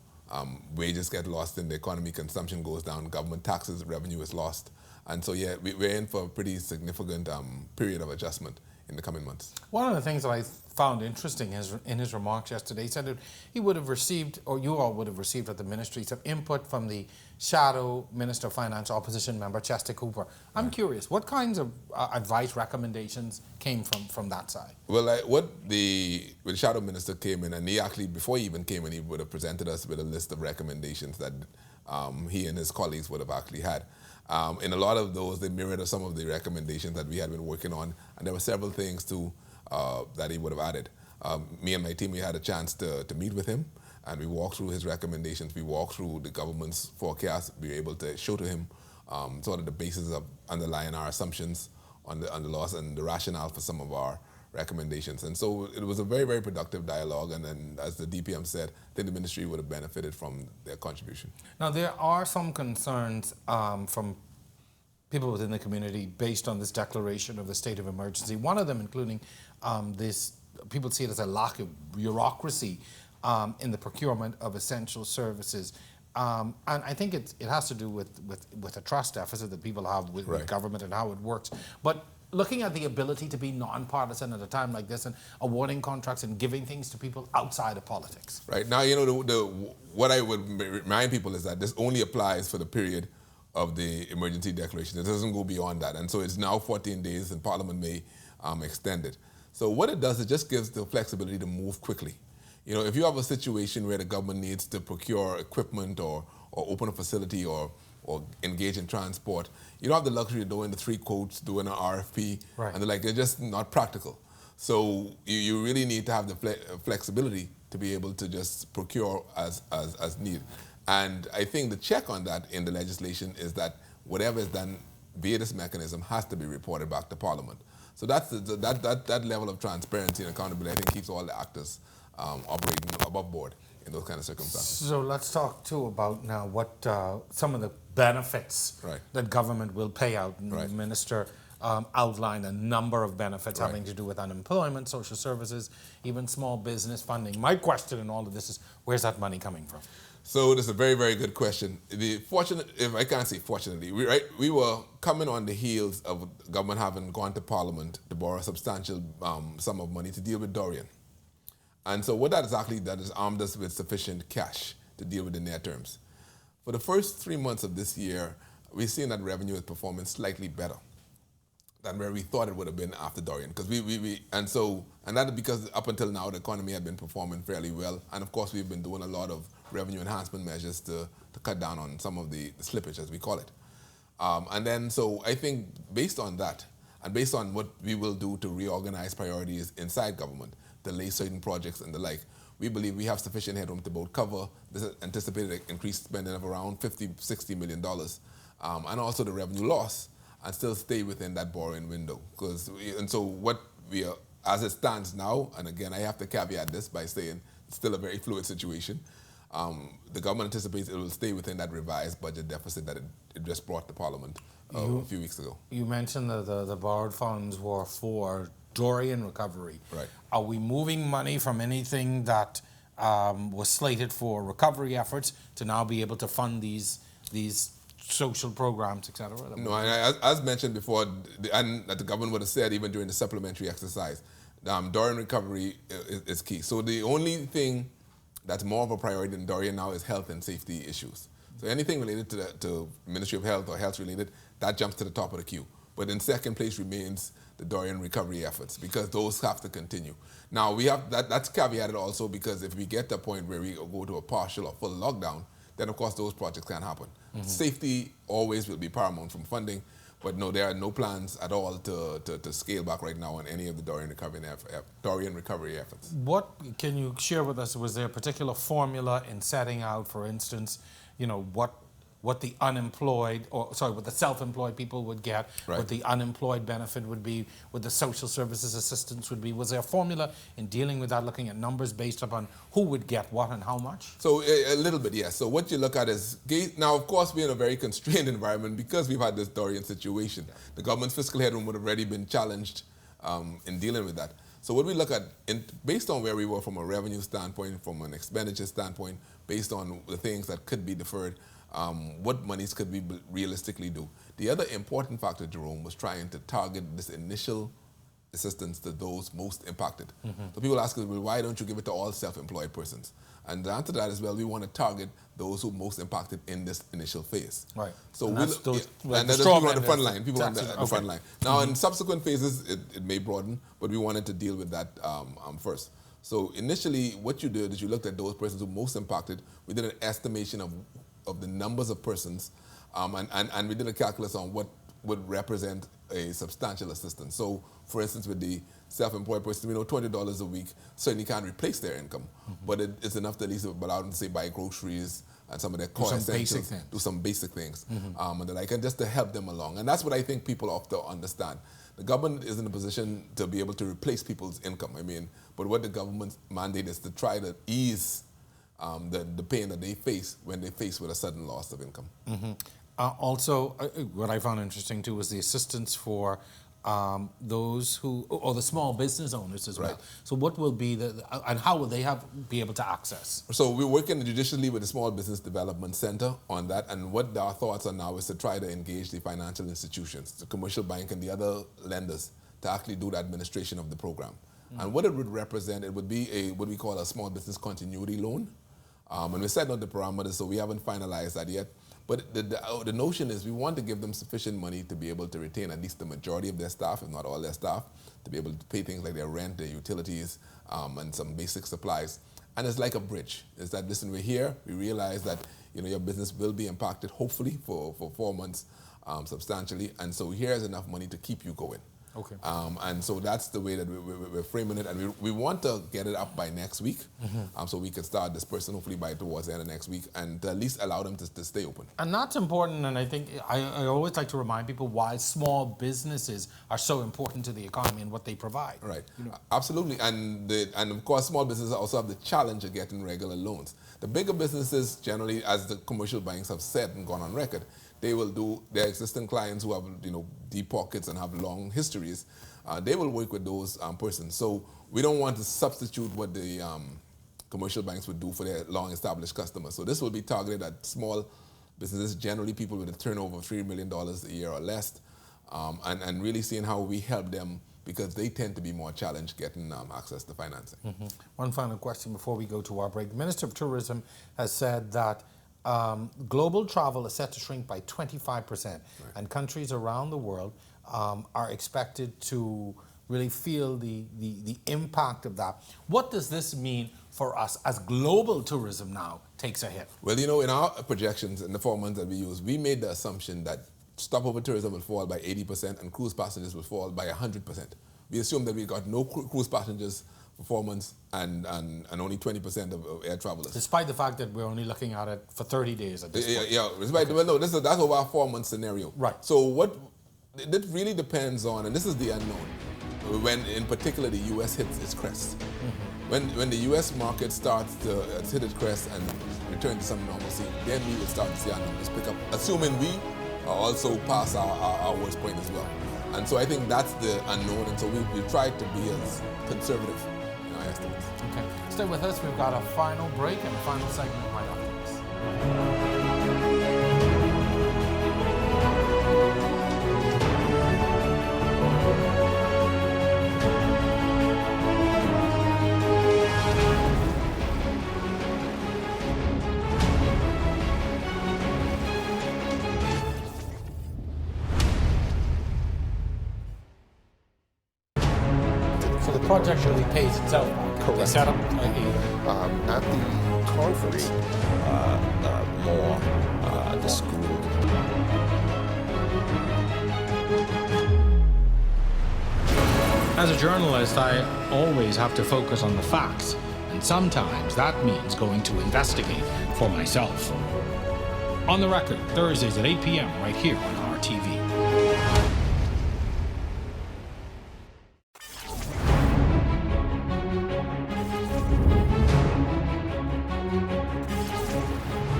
wages get lost in the economy, consumption goes down, government taxes, revenue is lost. And so, yeah, we're in for a pretty significant period of adjustment in the coming months. One of the things that I found interesting is in his remarks yesterday, he said that he would have received, or you all would have received at the ministry, some input from the shadow Minister of Finance opposition member, Chester Cooper. I'm curious, what kinds of advice, recommendations came from that side? Well, when the shadow minister came in, and he actually, before he even came in, he would have presented us with a list of recommendations that he and his colleagues would have actually had. In a lot of those, they mirrored some of the recommendations that we had been working on, and there were several things too that he would have added. Me and my team, we had a chance to meet with him, and we walked through his recommendations. We walked through the government's forecast. We were able to show to him sort of the basis of underlying our assumptions on the loss and the rationale for some of our recommendations. And so it was a very, very productive dialogue, and then, as the DPM said, I think the ministry would have benefited from their contribution. Now, there are some concerns from people within the community based on this declaration of the state of emergency. One of them including people see it as a lack of bureaucracy in the procurement of essential services. And I think it has to do with a trust deficit that people have with government and how it works. But looking at the ability to be nonpartisan at a time like this and awarding contracts and giving things to people outside of politics. Right. Now, you know, what I would remind people is that this only applies for the period of the emergency declaration. It doesn't go beyond that. And so it's now 14 days, and Parliament may extend it. So what it does, it just gives the flexibility to move quickly. You know, if you have a situation where the government needs to procure equipment or open a facility or engage in transport, you don't have the luxury of doing the 3 quotes, doing an RFP, and they're just not practical. So you really need to have the flexibility to be able to just procure as needed. And I think the check on that in the legislation is that whatever is done via this mechanism has to be reported back to Parliament. So that's that level of transparency and accountability, I think, keeps all the actors operating above board in those kind of circumstances. So let's talk too about now what some of the benefits that government will pay out. The Minister outlined a number of benefits having to do with unemployment, social services, even small business funding. My question in all of this is, where's that money coming from? So this is a very, very good question. If I can't say fortunately, we were coming on the heels of government having gone to Parliament to borrow a substantial sum of money to deal with Dorian. And so what that exactly done is armed us with sufficient cash to deal with the near terms. For the first 3 months of this year, we've seen that revenue is performing slightly better than where we thought it would have been after Dorian. And that because up until now, the economy had been performing fairly well. And of course, we've been doing a lot of revenue enhancement measures to cut down on some of the slippage, as we call it. So I think based on that, and based on what we will do to reorganize priorities inside government, delay certain projects and the like, we believe we have sufficient headroom to both cover this anticipated increased spending of around $50–60 million, and also the revenue loss, and still stay within that borrowing window. So what we are, as it stands now, and again, I have to caveat this by saying it's still a very fluid situation, the government anticipates it will stay within that revised budget deficit that it just brought to Parliament a few weeks ago. You mentioned the borrowed funds were for Dorian recovery. Right. Are we moving money from anything that was slated for recovery efforts to now be able to fund these social programs, et cetera? No, as mentioned before, and that the government would have said even during the supplementary exercise, Dorian recovery is key. So the only thing that's more of a priority than Dorian now is health and safety issues. So anything related to Ministry of Health or health related, that jumps to the top of the queue. But in second place remains the Dorian recovery efforts, because those have to continue. Now we have that's caveated also, because if we get to a point where we go to a partial or full lockdown, then of course those projects can't happen. Safety always will be paramount from funding, but no, there are no plans at all to scale back right now on any of the Dorian recovery efforts. What can you share with us? Was there a particular formula in setting out, for instance, what the unemployed, what the self-employed people would get, what the unemployed benefit would be, what the social services assistance would be? Was there a formula in dealing with that, looking at numbers based upon who would get what and how much? So a little bit, yes. So what you look at is, now of course we're in a very constrained environment because we've had this Dorian situation. Yeah. The government's fiscal headroom would have already been challenged in dealing with that. So what we look at, based on where we were from a revenue standpoint, from an expenditure standpoint, based on the things that could be deferred, what monies could we realistically do. The other important factor, Jerome, was trying to target this initial assistance to those most impacted. So people ask us, well, why don't you give it to all self-employed persons? And the answer to that is, well, we want to target those who are most impacted in this initial phase. Right. So and that's people on the front line. People on the front line. Now, in subsequent phases, it may broaden, but we wanted to deal with that first. So initially, what you did is you looked at those persons who are most impacted. We did an estimation of the numbers of persons, and we did a calculus on what would represent a substantial assistance. So, for instance, with the self-employed person, we know $20 a week certainly can't replace their income, but it's enough to at least allow them to, say, buy groceries and some of their core essentials, do some basic things, and the like, and just to help them along. And that's what I think people have to understand. The government is in a position to be able to replace people's income. But what the government's mandate is to try to ease the pain that they face when they face with a sudden loss of income. Also, what I found interesting too was the assistance for those who, or the small business owners as well. So what will be and how will they be able to access? So we're working judiciously with the Small Business Development Center on that, and what our thoughts are now is to try to engage the financial institutions, the commercial bank and the other lenders, to actually do the administration of the program. And what it would represent, it would be what we call a small business continuity loan. And we're setting out the parameters, so we haven't finalized that yet. But the notion is we want to give them sufficient money to be able to retain at least the majority of their staff, if not all their staff, to be able to pay things like their rent, their utilities, and some basic supplies. And it's like a bridge. It's that, listen, we're here, we realize that your business will be impacted, hopefully, for 4 months substantially, and so here's enough money to keep you going. Okay. And so that's the way that we're framing it, and we want to get it up by next week, so we can start dispersing hopefully by towards the end of next week, and at least allow them to stay open. And that's important, and I think I always like to remind people why small businesses are so important to the economy and what they provide. Right, absolutely, and of course small businesses also have the challenge of getting regular loans. The bigger businesses generally, as the commercial banks have said and gone on record, they will do their existing clients who have deep pockets and have long histories. They will work with those persons. So we don't want to substitute what the commercial banks would do for their long-established customers. So this will be targeted at small businesses, generally people with a turnover of $3 million a year or less, and really seeing how we help them, because they tend to be more challenged getting access to financing. One final question before we go to our break. The Minister of Tourism has said that global travel is set to shrink by 25%, and countries around the world are expected to really feel the impact of that. What does this mean for us as global tourism now takes a hit? Well, in our projections in the 4 months that we use, we made the assumption that stopover tourism will fall by 80% and cruise passengers will fall by 100%. We assume that we got no cruise passengers for 4 months and only 20% of air travelers. Despite the fact that we're only looking at it for 30 days at this point. Yeah. Well, no, that's over a 4-month scenario. Right. So what it really depends on, and this is the unknown, when in particular the U.S. hits its crest. When the U.S. market starts to hit its crest and return to some normalcy, then we will start to see our numbers pick up, assuming we also pass our worst point as well. And so I think that's the unknown, and so we tried to be as conservative in our estimates. Okay, stay with us. We've got a final break and a final segment right after this. So the project really pays itself back. Correct. They set up Not the conference, more the school. As a journalist, I always have to focus on the facts, and sometimes that means going to investigate for myself. On the Record, Thursdays at 8 p.m. right here on RTV.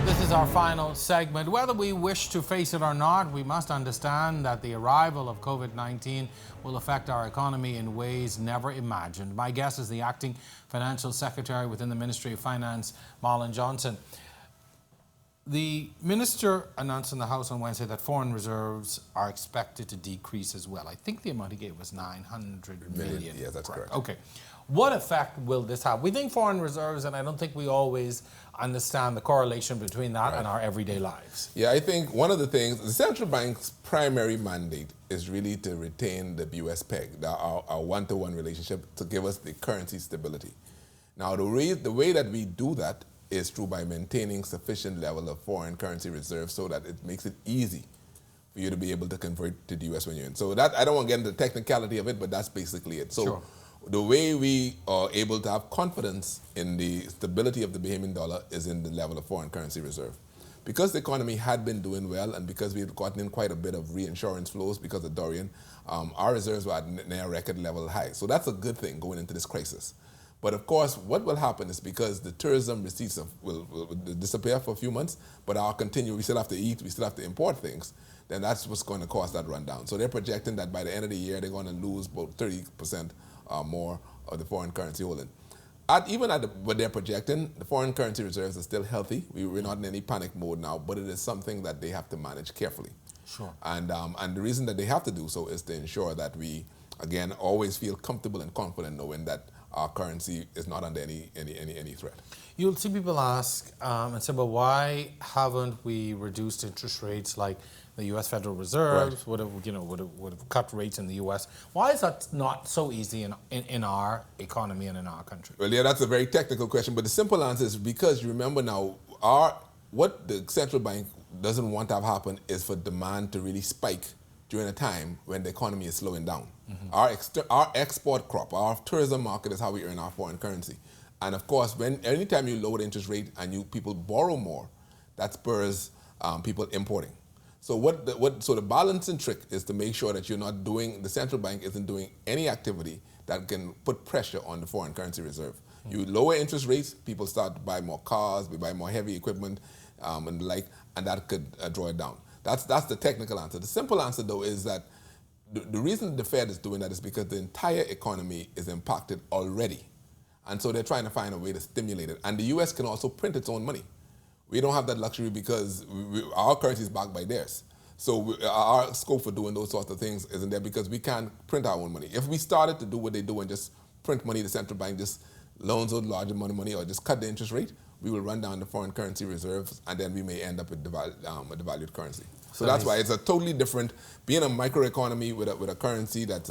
This is our final segment. Whether we wish to face it or not, we must understand that the arrival of COVID-19 will affect our economy in ways never imagined. My guest is the Acting Financial Secretary within the Ministry of Finance, Marlon Johnson. The minister announced in the House on Wednesday that foreign reserves are expected to decrease as well. I think the amount he gave was 900 million. Yeah, that's correct. Okay. What effect will this have? We think foreign reserves, and I don't think we always understand the correlation between that and our everyday lives. Yeah, I think one of the things, the central bank's primary mandate is really to retain the US peg, our one-to-one relationship, to give us the currency stability. Now, the way that we do that is through by maintaining sufficient level of foreign currency reserves so that it makes it easy for you to be able to convert to the US when you're in. So that, I don't want to get into the technicality of it, but that's basically it. So sure. The way we are able to have confidence in the stability of the Bahamian dollar is in the level of foreign currency reserve. Because the economy had been doing well and because we had gotten in quite a bit of reinsurance flows because of Dorian, our reserves were at near record level high. So that's a good thing going into this crisis. But of course, what will happen is because the tourism receipts will disappear for a few months, but we still have to eat, we still have to import things, then that's what's going to cause that rundown. So they're projecting that by the end of the year, they're going to lose about 30% more of the foreign currency holding. Even at what they're projecting, the foreign currency reserves are still healthy. We're not in any panic mode now, but it is something that they have to manage carefully. Sure. And the reason that they have to do so is to ensure that we, again, always feel comfortable and confident knowing that our currency is not under any threat. You'll see people ask and say, well, why haven't we reduced interest rates like the U.S. Federal Reserve would have cut rates in the U.S.? Why is that not so easy in our economy and in our country? Well, yeah, that's a very technical question, but the simple answer is because you remember now, what the central bank doesn't want to have happen is for demand to really spike during a time when the economy is slowing down. Our export crop, our tourism market is how we earn our foreign currency. And of course, anytime you lower the interest rate and people borrow more, that spurs people importing. So so the balancing trick is to make sure that the central bank isn't doing any activity that can put pressure on the foreign currency reserve. You lower interest rates, people start to buy more cars, we buy more heavy equipment, and the like, and that could draw it down. That's the technical answer. The simple answer, though, is that the reason the Fed is doing that is because the entire economy is impacted already. And so they're trying to find a way to stimulate it. And the U.S. can also print its own money. We don't have that luxury because our currency is backed by theirs. So our scope for doing those sorts of things isn't there because we can't print our own money. If we started to do what they do and just print money, the central bank just loans out large amount of money or just cut the interest rate, we will run down the foreign currency reserves and then we may end up with a devalued currency. So that's why it's a totally different, being a microeconomy with a currency that's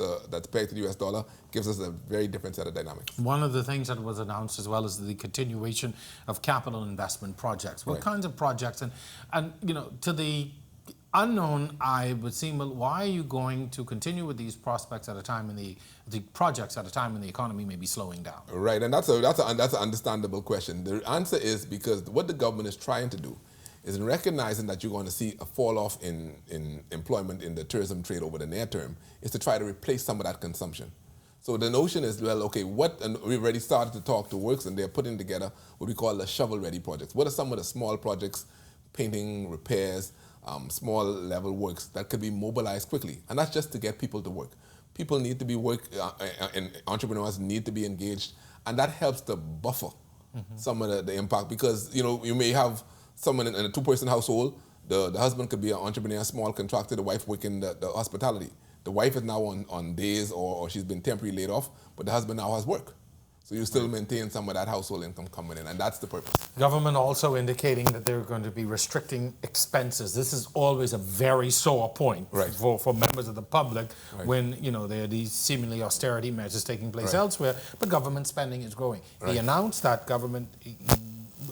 pegged to the US dollar gives us a very different set of dynamics. One of the things that was announced as well is the continuation of capital investment projects. What kinds of projects? And to the unknown, I would seem, well, why are you going to continue with these prospects at a time the projects at a time when the economy may be slowing down? Right, and that's an understandable question. The answer is because what the government is trying to do is in recognizing that you're going to see a fall off in employment in the tourism trade over the near term, is to try to replace some of that consumption. So the notion is, well, okay, and we've already started to talk to Works, and they're putting together what we call the shovel-ready projects. What are some of the small projects, painting, repairs, small level works that could be mobilized quickly? And that's just to get people to work. People need to be and entrepreneurs need to be engaged, and that helps to buffer some of the impact because, you may have someone in a two-person household, the husband could be an entrepreneur, small contractor, the wife working the hospitality. The wife is now on days or she's been temporarily laid off, but the husband now has work. So you still maintain some of that household income coming in, and that's the purpose. Government also indicating that they're going to be restricting expenses. This is always a very sore point for members of the public when there are these seemingly austerity measures taking place elsewhere, but government spending is growing. He announced that government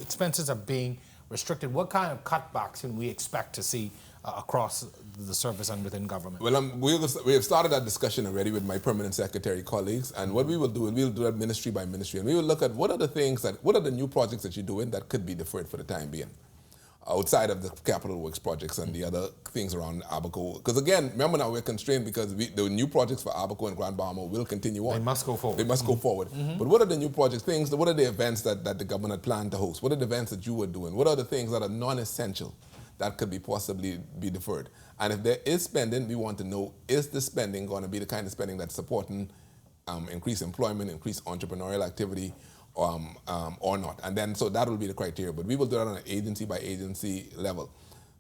expenses are being restricted. What kind of cutbacks can we expect to see across the service and within government? Well, we have started that discussion already with my permanent secretary colleagues, and what we will do is we'll do that ministry by ministry, and we will look at what are the new projects that you're doing that could be deferred for the time being, outside of the capital works projects and the other things around Abaco. Because again, remember now we're constrained because the new projects for Abaco and Grand Bahama will continue on. They must go forward. They must go forward. But what are the new projects, what are the events that the government had planned to host? What are the events that you were doing? What are the things that are non-essential that could possibly be deferred? And if there is spending, we want to know, is the spending going to be the kind of spending that's supporting increased employment, increased entrepreneurial activity, or not? And then, so that will be the criteria. But we will do that on an agency by agency level.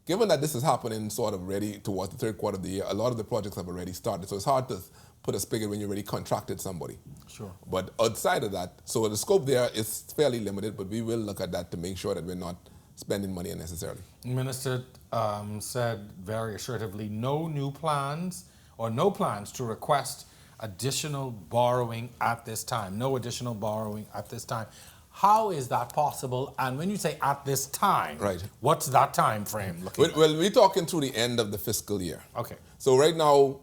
Given that this is happening sort of ready towards the third quarter of the year, a lot of the projects have already started. So it's hard to put a spigot when you already contracted somebody. Sure. But outside of that, so the scope there is fairly limited, but we will look at that to make sure that we're not spending money unnecessarily. The Minister said very assertively no plans to request additional borrowing at this time. No additional borrowing at this time. How is that possible? And when you say at this time, what's that time frame looking like? Well, we're talking through the end of the fiscal year. Okay. So right now,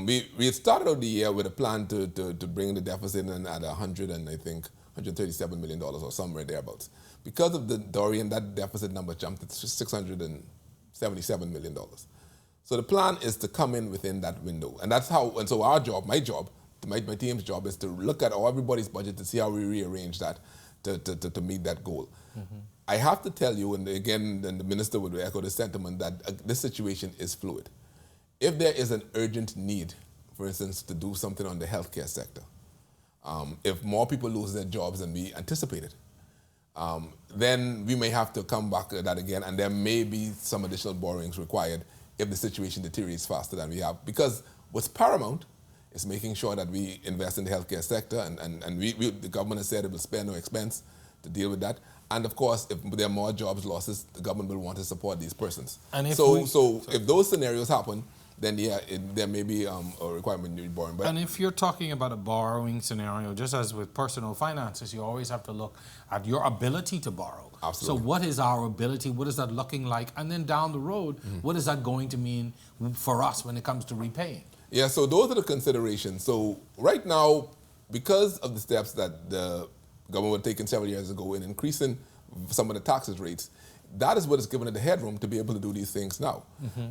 we started out the year with a plan to bring the deficit in at $137 million or somewhere thereabouts. Because of the Dorian, that deficit number jumped to $677 million. So the plan is to come in within that window. And that's how, and so our job, my team's job is to look at everybody's budget to see how we rearrange that to meet that goal. I have to tell you, and again, the minister would echo the sentiment that this situation is fluid. If there is an urgent need, for instance, to do something on the healthcare sector, if more people lose their jobs than we anticipated, then we may have to come back to that again, and there may be some additional borrowings required if the situation deteriorates faster than we have. Because what's paramount is making sure that we invest in the healthcare sector, and the government has said it will spare no expense to deal with that. And of course, if there are more jobs losses, the government will want to support these persons. And if if those scenarios happen, then yeah, there may be a requirement to be borrowing. But And if you're talking about a borrowing scenario, just as with personal finances, you always have to look at your ability to borrow. Absolutely. So what is our ability? What is that looking like? And then down the road, what is that going to mean for us when it comes to repaying? yeah, so those are the considerations. So right now, because of the steps that the government taken several years ago in increasing some of the taxes rates, that is what has given it the headroom to be able to do these things now.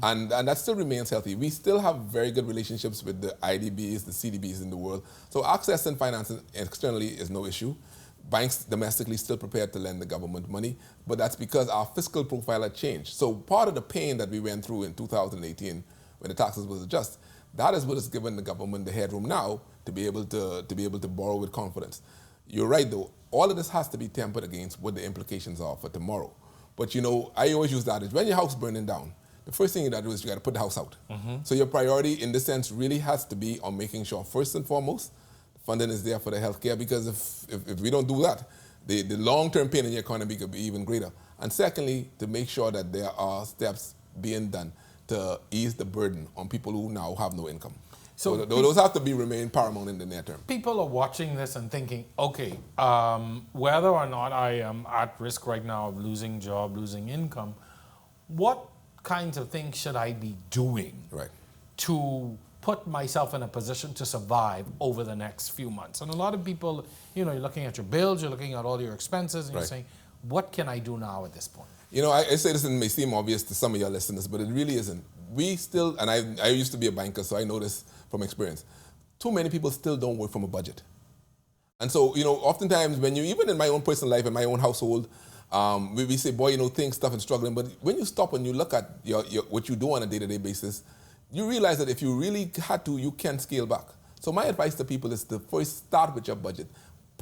And that still remains healthy. We still have very good relationships with the IDBs, the CDBs in the world. So accessing financing externally is no issue. Banks domestically still prepared to lend the government money, but that's because our fiscal profile had changed. So part of the pain that we went through in 2018 when the taxes was adjusted, that is what has given the government the headroom now to be able to borrow with confidence. You're right though, all of this has to be tempered against what the implications are for tomorrow. But you know, I always use that as when your house burning down, the first thing you got to do is you got to put the house out. So your priority in this sense really has to be on making sure first and foremost, funding is there for the healthcare, because if we don't do that, the long-term pain in the economy could be even greater. And secondly, to make sure that there are steps being done to ease the burden on people who now have no income. So those have to remain paramount in the near term. People are watching this and thinking, okay, whether or not I am at risk right now of losing job, losing income, what kinds of things should I be doing to put myself in a position to survive over the next few months? And a lot of people, you know, you're looking at your bills, you're looking at all your expenses, and you're saying, what can I do now at this point? You know, I say this and it may seem obvious to some of your listeners, but it really isn't. We still, and I used to be a banker, so I know this from experience, too many people still don't work from a budget. And so, you know, oftentimes when you, even in my own personal life, in my own household, we say, boy, you know, things, stuff and struggling. But when you stop and you look at what you do on a day-to-day basis, you realize that if you really had to, you can scale back. So my advice to people is to first start with your budget.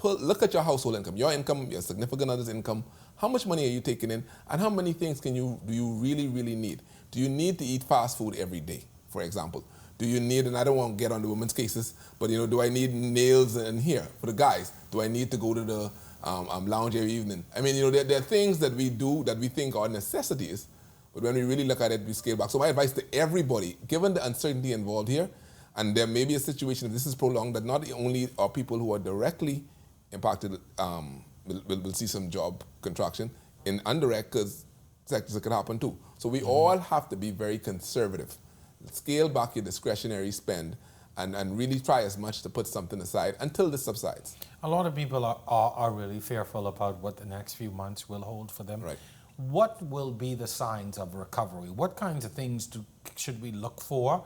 Look at your household income, your significant other's income. How much money are you taking in? And how many things do you really, really need? Do you need to eat fast food every day, for example? Do you need, and I don't want to get on the women's cases, but you know, do I need nails in here for the guys? Do I need to go to the lounge every evening? I mean, you know, there are things that we do that we think are necessities, but when we really look at it, we scale back. So my advice to everybody, given the uncertainty involved here, and there may be a situation, if this is prolonged, that not only are people who are directly impacted will see some job contraction, in indirect sectors it could happen too. So we all have to be very conservative. Scale back your discretionary spend and really try as much to put something aside until this subsides. A lot of people are really fearful about what the next few months will hold for them. Right. What will be the signs of recovery? What kinds of things should we look for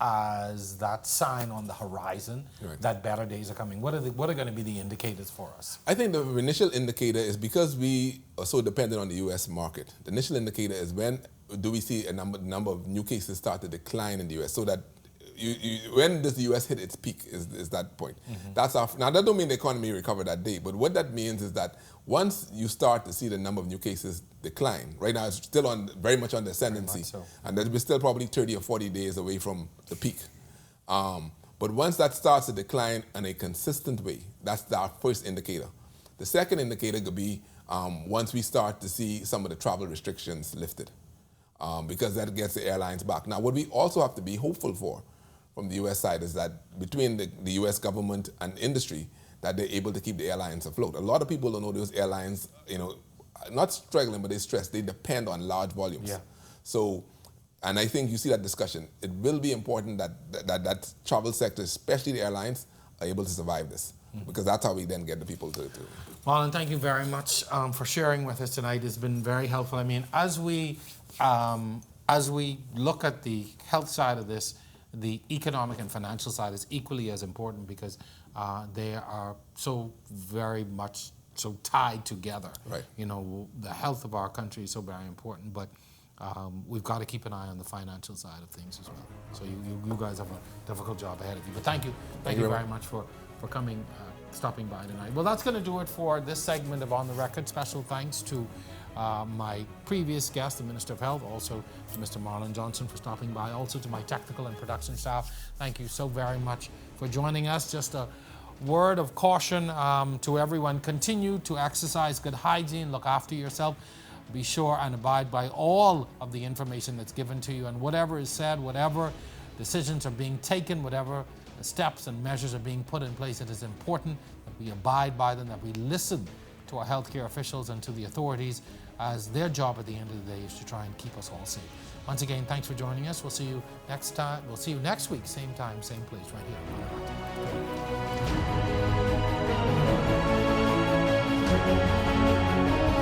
as that sign on the horizon that better days are coming? What are going to be the indicators for us? I think the initial indicator is, because we are so dependent on the U.S. market, the initial indicator is when do we see a number of new cases start to decline in the U.S. so that when does the U.S. hit its peak is that point. That's now that don't mean the economy recover that day, but what that means is that once you start to see the number of new cases decline, right now it's still very much on the ascendancy, and that we're still probably 30 or 40 days away from the peak. But once that starts to decline in a consistent way, that's our first indicator. The second indicator could be once we start to see some of the travel restrictions lifted, because that gets the airlines back. Now, what we also have to be hopeful for from the U.S. side is that between the U.S. government and industry, that they're able to keep the airlines afloat. A lot of people don't know those airlines, you know, not struggling, but they're stressed. They depend on large volumes. Yeah. So, and I think you see that discussion. It will be important that travel sector, especially the airlines, are able to survive this, because that's how we then get the people to. Marlon, thank you very much for sharing with us tonight. It's been very helpful. I mean, as we look at the health side of this, the economic and financial side is equally as important, because they are so very much so tied together. Right. You know, the health of our country is so very important, but we've got to keep an eye on the financial side of things as well. So you guys have a difficult job ahead of you. But thank you very much for coming, stopping by tonight. Well, that's going to do it for this segment of On the Record. Special thanks to my previous guest, the Minister of Health, also to Mr. Marlon Johnson for stopping by, also to my technical and production staff. Thank you so very much for joining us. Just a word of caution to everyone. Continue to exercise good hygiene, look after yourself. be sure and abide by all of the information that's given to you, and whatever is said, whatever decisions are being taken, whatever steps and measures are being put in place, it is important that we abide by them, that we listen to our healthcare officials and to the authorities, as their job at the end of the day is to try and keep us all safe. Once again, thanks for joining us. We'll see you next time. We'll see you next week, same time, same place, right here on